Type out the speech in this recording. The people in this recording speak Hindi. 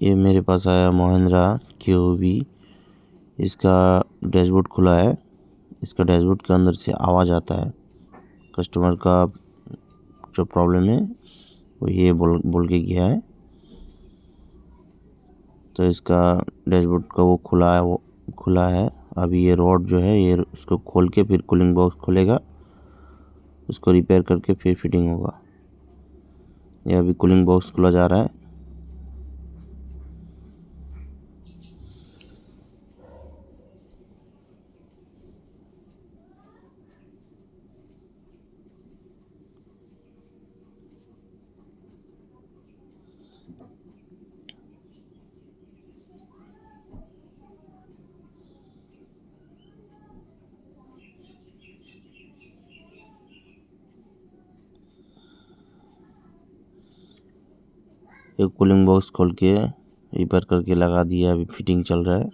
ये मेरे पास आया महिंद्रा QV। इसका डैशबोर्ड खुला है। इसका डैशबोर्ड के अंदर से आवाज़ आता है। कस्टमर का जो प्रॉब्लम है वो ये बोल के गया है। तो इसका डैशबोर्ड का वो खुला है। अभी ये रॉड जो है ये उसको खोल के फिर कूलिंग बॉक्स खोलेगा, उसको रिपेयर करके फिर फिटिंग होगा। ये अभी कूलिंग बॉक्स खुला जा रहा है। एक कूलिंग बॉक्स खोल के रिपेयर करके लगा दिया। अभी फिटिंग चल रहा है।